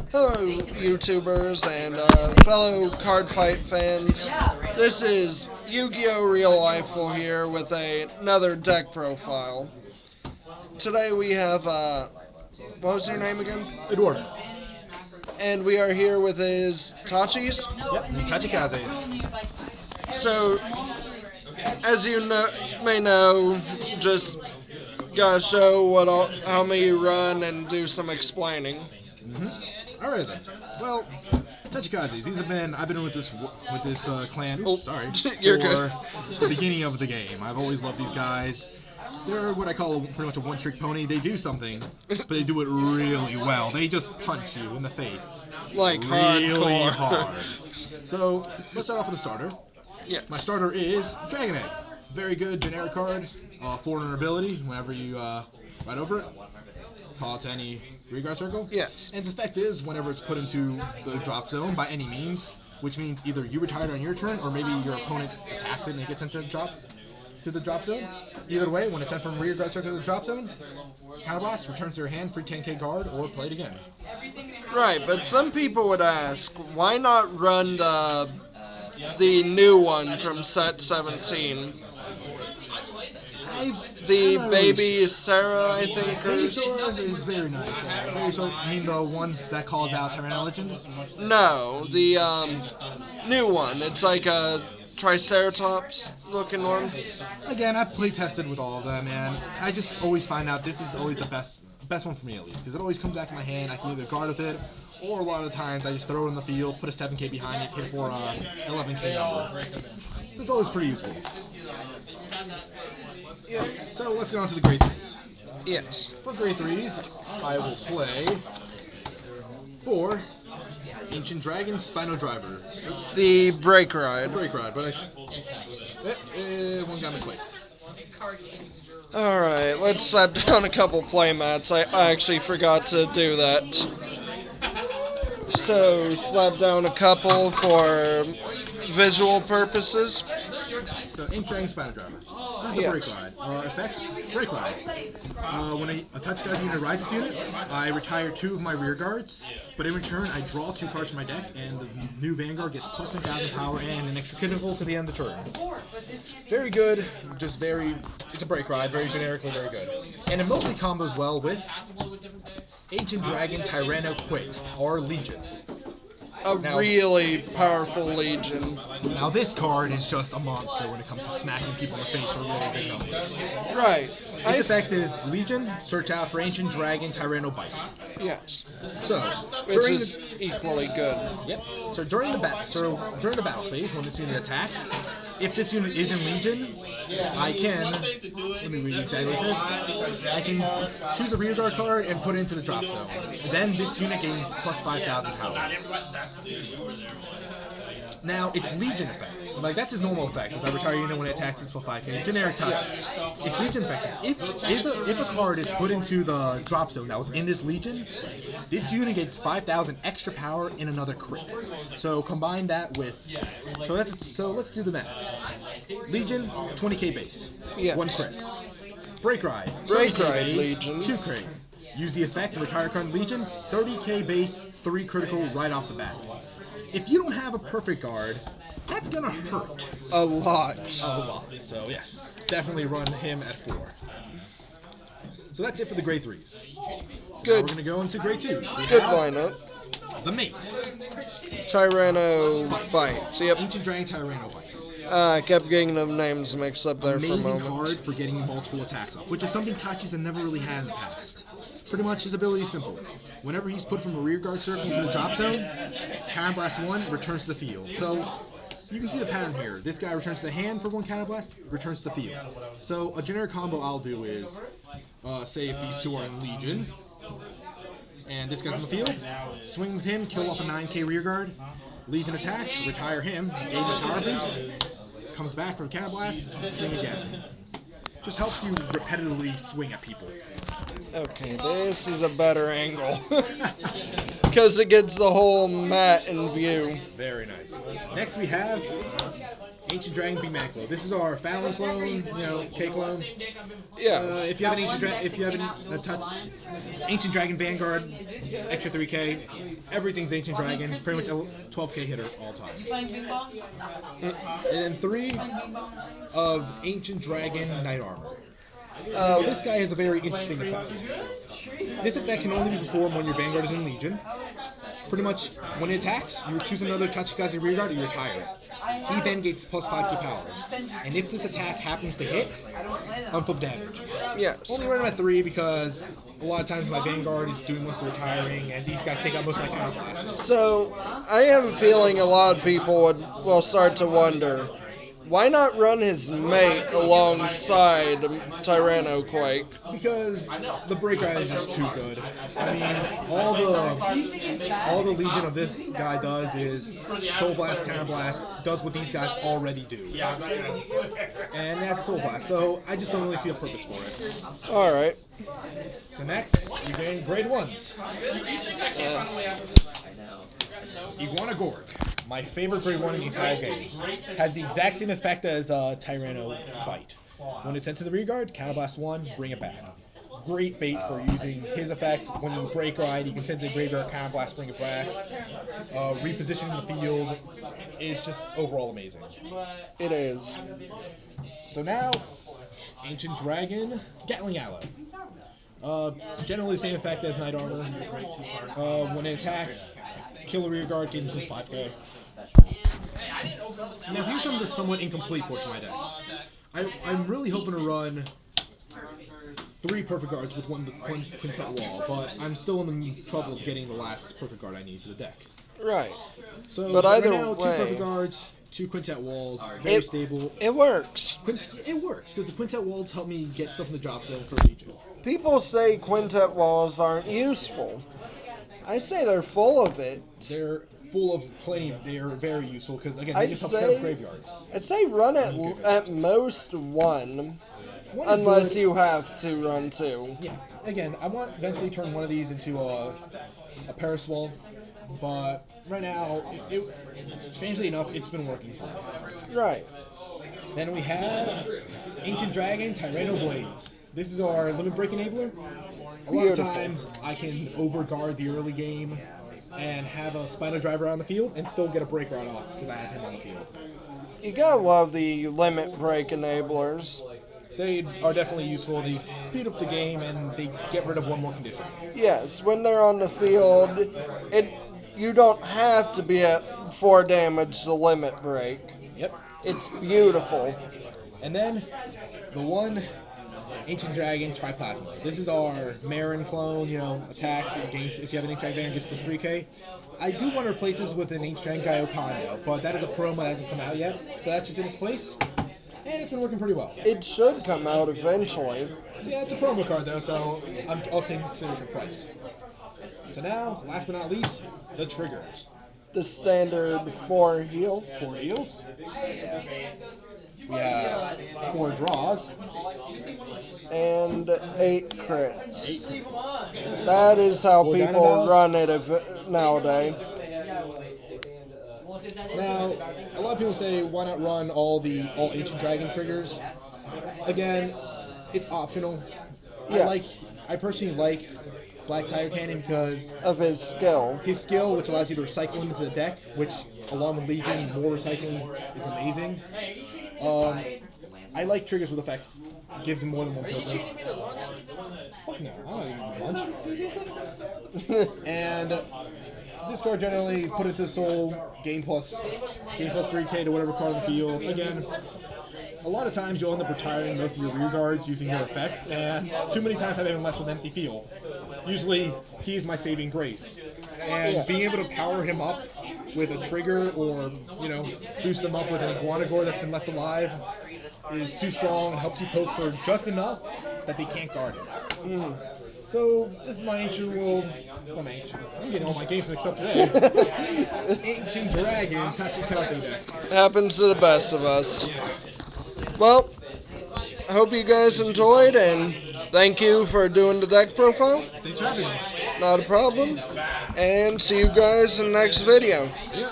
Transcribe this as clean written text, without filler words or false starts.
Hello, YouTubers and fellow Card Fight fans. This is Yu-Gi-Oh! Real Lifeful here with another deck profile. Today we have, what was your name again? Eduardo. And we are here with his Tachis. Yep, Tachikazes. So, as you may know, just gotta show how many you run and do some explaining. Alright then. Well, Tachikazes. I've been with this clan. Oh, sorry. you're for good. The beginning of the game. I've always loved these guys. They're what I call pretty much a one-trick pony. They do something, but they do it really well. They just punch you in the face. Like really hardcore. hard. So, let's start off with the starter. Yeah. My starter is Dragon Egg. Very good generic card. 400 ability. Whenever you ride over it, call it to any rear guard circle. Yes. And its effect is whenever it's put into the drop zone by any means, which means either you retire it on your turn or maybe your opponent attacks it and it gets into the drop zone. Either way, when it's sent from rear guard circle to the drop zone, Counterblast returns to your hand, free 10k card, or play it again. Right, but some people would ask, why not run the new one from set 17? The Baby Sarah, I think. Baby Sora is very nice. Baby Sora, I mean the one that calls out Tyranno Legend? No, the new one. It's like a Triceratops looking one. Again, I've play tested with all of them, and I just always find out this is always the best one for me at least, because it always comes back in my hand. I can either guard with it, or a lot of times I just throw it in the field, put a 7k behind it, hit for a 11k number. So it's always pretty useful. Yeah. So let's get on to the grade 3s. Yes. For grade 3s, I will play for Ancient Dragon Spino Driver. The Break Ride. Break Ride, but I should. One got misplaced. Alright, let's slap down a couple playmats. I actually forgot to do that. So, slap down a couple for visual purposes. So, Ancient Dragon Spino Driver. This is the Yes. Break Ride. Effects, Break Ride. When a Tachikaze unit rides this unit, I retire 2 of my rear guards, but in return, I draw 2 cards from my deck, and the new Vanguard gets plus 10,000 power and an extra critical to the end of the turn. Very good, it's a Break Ride, very generically very good. And it mostly combos well with Ancient Dragon Tyranno Quick, or Legion. A really powerful Legion. Now this card is just a monster when it comes to smacking people in the face for really big numbers. Right. Its effect is Legion, search out for Ancient Dragon Tyranno Bite. Yes. So, Which is equally good. Yep. So during the battle phase, when this unit attacks, if this unit is in Legion, I can, let me read exactly what it says. I can choose a rear guard card and put it into the drop zone. Then this unit gains plus 5,000 power. Now, it's Legion effect. Like, that's his normal effect, because I retire a unit when it attacks 6 plus 5k. Generic touches. Its Legion effect is, if a card is put into the drop zone that was in this Legion, this unit gets 5,000 extra power in another crit. So combine that with... So let's do the math. Legion, 20k base. Yes. 1 crit. Break Ride. Break 30K Ride, base, Legion. 2 crit. Use the effect to retire card Legion, 30k base, 3 critical right off the bat. If you don't have a perfect guard, that's gonna hurt. A lot. A lot. So yes, definitely run him at 4. So that's it for the grade 3s. So Good. now we're gonna go into grade 2s. We Good have lineup. The mate. Tyranno Bite. Yep. Ancient Dragon Tyranno Bite. I kept getting the names mixed up there for a Amazing moment. card for getting multiple attacks off, which is something Tachis have never really had in the past. Pretty much his ability is simple. Whenever he's put from a rear guard circle into the drop zone, Counterblast 1 returns to the field. So you can see the pattern here. This guy returns to the hand for 1 Counterblast, returns to the field. So a generic combo I'll do is, say if these 2 are in Legion, and this guy's in the field, swing with him, kill off a 9k rear guard, Legion attack, retire him, gain the power boost, comes back from Counterblast, swing again. Just helps you repetitively swing at people. Okay, this is a better angle. Because it gets the whole mat in view. Very nice. Next we have Ancient Dragon B-Maclo. This is our Fallon clone, K clone. Yeah. If you have an a touch Ancient Dragon Vanguard, extra 3K. Everything's Ancient Dragon, pretty much a 12K hitter all time. And then 3 of Ancient Dragon Knight Armor. This guy has a very interesting effect. This effect can only be performed when your Vanguard is in Legion. Pretty much, when it attacks, you choose another Tachikaze rearguard or you retire it. He then gets plus 5k power. And if this attack happens to hit, unflip damage. Yes. Only run him at 3 because a lot of times my Vanguard is doing most of the retiring, and these guys take out most of my counterblast. So, I have a feeling a lot of people will start to wonder, why not run his mate alongside Tyrannoquake? Because the break ride is just too good. I mean, all the Legion of this guy does is Soul Blast, Counter Blast, does what these guys already do. And that's Soul Blast, so I just don't really see a purpose for it. Alright. So next, we gain grade 1s. Iguana Gorg, my favorite grade 1 in the entire game, has the exact same effect as Tyranno Bite. When it's sent to the rearguard, Counterblast 1, bring it back. Great bait for using his effect. When you break ride, you can send it to the graveyard, Counterblast, bring it back. Repositioning the field is just overall amazing. It is. So now, Ancient Dragon, Gatling Aloe. Generally the same effect as Knight Armor. When it attacks, kill a rearguard, gain some 5k. Now here comes a somewhat incomplete portion of my deck. I'm really hoping to run 3 perfect guards with one quintet wall, but I'm still in the trouble of getting the last perfect guard I need for the deck. Right. So But either right now, 2 way, perfect guards, 2 quintet walls, very stable. It works. It works, because the quintet walls help me get stuff in the drop zone for Legion. People say quintet walls aren't useful. I say they're full of it. They're full of plenty. They are very useful because again, they just help set up graveyards. I'd say run at most 1, One is unless good. you have to run 2. Yeah. Again, I want to eventually turn one of these into a Paris wall, but right now, strangely enough, it's been working for me. Right. Then we have Ancient Dragon Tyranno Blaze. This is our limit break enabler. A lot of times I can overguard the early game and have a Spino Driver on the field and still get a break right off because I have him on the field. You gotta love the limit break enablers. They are definitely useful. They speed up the game and they get rid of one more condition. Yes, when they're on the field, you don't have to be at 4 damage to limit break. Yep. It's beautiful. And then the one Ancient Dragon Triplasma. This is our Marin clone, attack, gains, if you have an Ancient Dragon, gets plus 3k. I do want to replace this with an Ancient Dragon Gaiokondo, but that is a promo that hasn't come out yet, so that's just in its place. And it's been working pretty well. It should come out eventually. Yeah, it's a promo card though, so I'll take consideration price. So now, last but not least, the triggers. The standard 4 heal. 4 heals. We have 4 draws. And 8 crits. 8 crits. That is how 4 people Dynabells. run it nowadays. Now, a lot of people say, why not run all Ancient Dragon triggers? Again, it's optional. Yes. I personally like Black Tiger Cannon because Of his skill. his skill, which allows you to recycle into the deck, which, along with Legion, more recycling is amazing. I like triggers with effects. It gives him more than one filter. Fuck no, I'm not eating lunch. And this card generally put into Soul, gain plus 3k to whatever card in the field. Again, a lot of times you'll end up retiring most of your rear guards using your effects, and too many times I've been left with an empty field. Usually, he is my saving grace. And being able to power him up with a trigger or, boost him up with an Iguanagore that's been left alive is too strong and helps you poke for just enough that they can't guard it. So, this is my Ancient World. I'm getting all my games mixed up today. Ancient Dragon Tachikaze deck. Happens to the best of us. Well, I hope you guys enjoyed, and thank you for doing the deck profile. Thanks for having me. Not a problem. And see you guys in the next video. Yeah.